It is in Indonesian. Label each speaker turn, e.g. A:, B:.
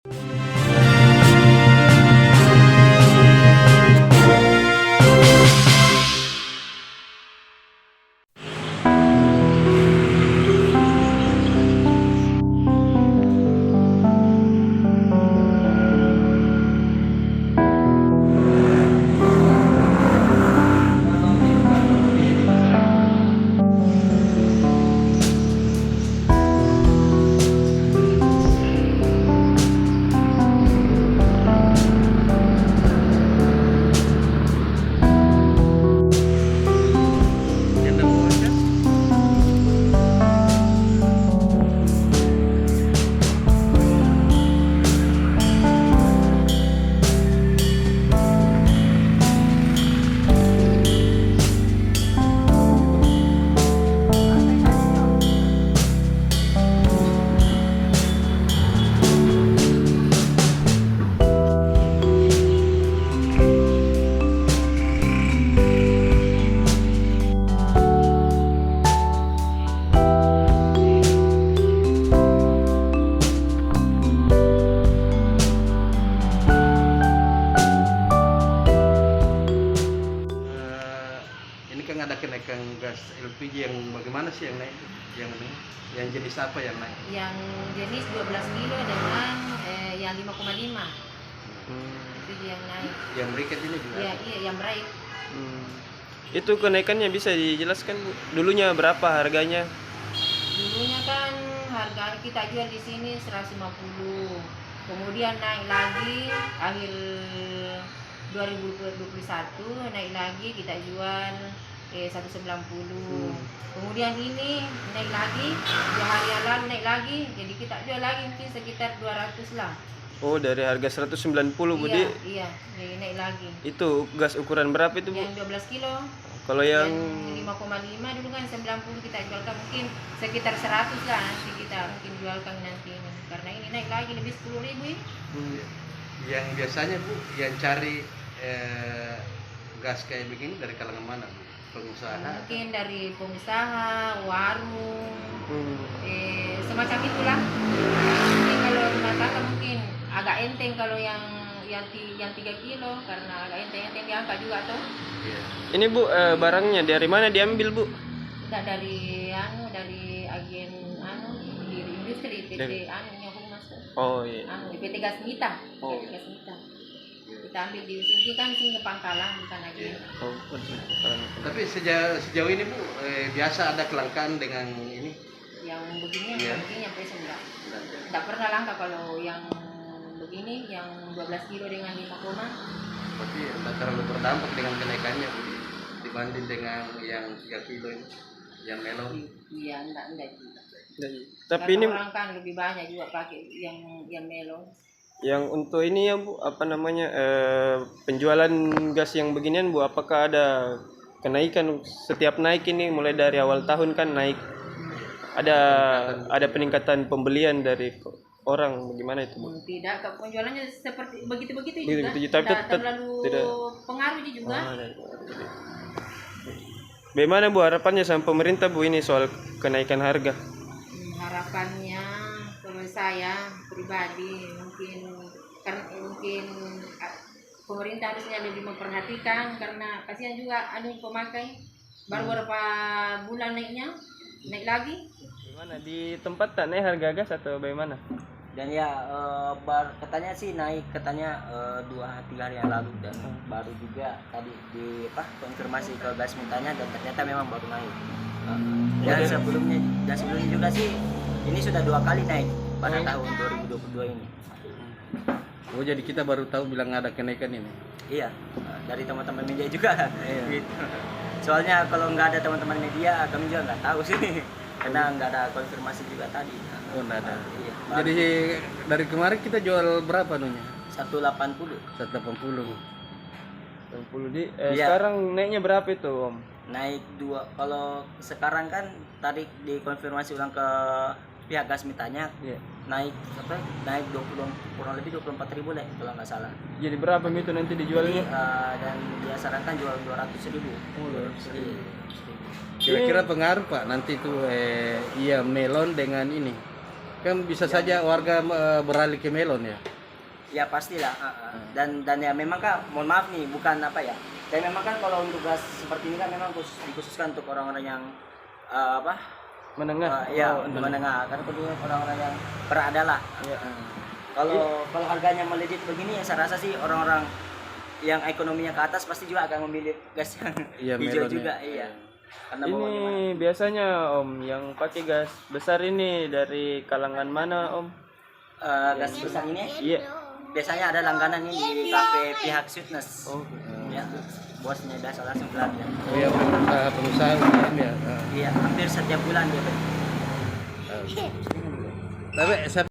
A: Ini kan ada kenaikan gas LPG yang bagaimana sih yang naik? Yang jenis apa yang naik?
B: Yang jenis 12 kilo dengan yang 5,5. Itu yang naik.
A: Yang briket ini juga?
B: Iya, yang briket.
C: Itu kenaikannya bisa dijelaskan, Bu? Dulunya berapa harganya?
B: Dulunya kan harga kita jual di sini 150. Kemudian naik lagi akhir 2021 naik lagi kita jual 190. Kemudian ini naik lagi, 2 hari yang lalu naik lagi, jadi kita jual lagi mungkin sekitar 200 lah.
C: Oh, dari harga 190, Bu.
B: Iya, jadi naik lagi.
C: Itu gas ukuran berapa itu, Bu?
B: Yang 12 kilo.
C: Kalau yang
B: 5,5 dulu kan 90 kita jualkan, mungkin sekitar 100 lah nanti kita mungkin jualkan nanti. Karena ini naik lagi lebih 10.000 ini.
A: Yang biasanya, Bu, yang cari gas kayak begini dari kalangan mana, Bu? Pengusaha?
B: Mungkin dari pengusaha, warung, semacam itulah. Mungkin kalau rumah tangga mungkin agak enteng kalau yang 3 kilo karena agak enteng diangkat juga tuh.
A: Iya.
C: ini, Bu, barangnya dari mana diambil, Bu?
B: Tidak dari agen di industri PT yang humas.
C: Oh, iya.
B: Di PT Gasmita.
C: Oh.
B: PT Gasmita. Kita ambil di sini kan sini Pangkalan bukan lagi.
C: Oh,
A: Tapi sejauh ini, Bu, biasa ada kelangkaan dengan ini?
B: Yang begini
A: Iya.
B: yang begini yang biasa enggak pernah langka kalau yang begini yang 12 kilo dengan 5 koma.
A: Tapi tidak terlalu terdampak dengan kenaikannya, Bu, dibanding dengan yang 3 kilo ini, yang melon.
B: Iya, enggak juga.
C: Tapi
B: Karena
C: ini
B: orang kan lebih banyak juga pakai yang melon.
C: yang untuk ini ya, Bu, apa namanya, penjualan gas yang beginian, Bu, apakah ada kenaikan setiap naik ini mulai dari awal tahun kan naik? Ada peningkatan pembelian dari orang, bagaimana itu, Bu?
B: Tidak, penjualannya seperti begitu-begitu juga.
C: Begitu, tapi
B: tidak terlalu pengaruh juga.
C: Bagaimana, Bu, harapannya sama pemerintah, Bu, ini soal kenaikan harga?
B: Harapannya kalau saya pribadi mungkin pemerintah harusnya lebih memperhatikan karena kasihan juga pemakai baru beberapa bulan naik lagi.
C: Gimana di tempat tak naik harga gas atau bagaimana?
D: Dan ya katanya sih naik, katanya 2-3 hari yang lalu, dan baru juga tadi konfirmasi ke Gasmitanya dan ternyata memang baru naik. Dan sebelumnya juga sih ini sudah 2 kali naik pada tahun 2022 ini.
A: Oh, jadi kita baru tahu bilang ada kenaikan ini?
D: Iya, dari teman-teman media juga. Gitu. Soalnya kalau nggak ada teman-teman media kami juga nggak tahu sih, karena nggak ada konfirmasi juga tadi.
A: Oh, nggak ada.
D: Iya.
A: Jadi dari kemarin kita jual berapa nunya?
D: 180.
A: 180.
C: 60
D: Iya.
C: Sekarang naiknya berapa itu, Om?
D: Naik 2. Kalau sekarang kan tadi dikonfirmasi ulang ke pihak Gasmitanya,
C: Iya.
D: naik 20, kurang lebih 24.000 lah kalau nggak salah.
C: Jadi berapa itu nanti dijualnya?
D: Dan dia sarankan jual 200.000.
C: Oh, 200.000.
A: Kira-kira pengaruh, Pak, nanti itu melon dengan ini Kan bisa saja warga beralih ke melon ya.
D: Ya pastilah. Dan ya memang Kak, mohon maaf nih, bukan apa ya. Dan memang kan kalau untuk gas seperti ini kan memang dikhususkan untuk orang-orang yang apa?
C: Menengah.
D: Ya,
C: Oh,
D: untuk menengah. Karena kedua orang-orang yang berada lah.
C: Iya.
D: Kalau harganya melejit begini ya saya rasa sih orang-orang yang ekonominya ke atas pasti juga akan memilih gas yang
A: Iya,
D: hijau
A: melon
D: juga,
A: ya.
D: iya. Karena mau bagaimana?
C: Ini biasanya Om yang pakai gas besar ini dari kalangan mana Om?
D: Gas besar ini
C: Iya.
D: biasanya ada langganan ini di kafe pihak Sweetness.
C: Oh.
D: Ya, bosnya biasa langsung pelatihan.
A: Oh ya, pengusaha UMKM ya.
D: Iya, hampir setiap bulan dia beli.
A: Tapi saya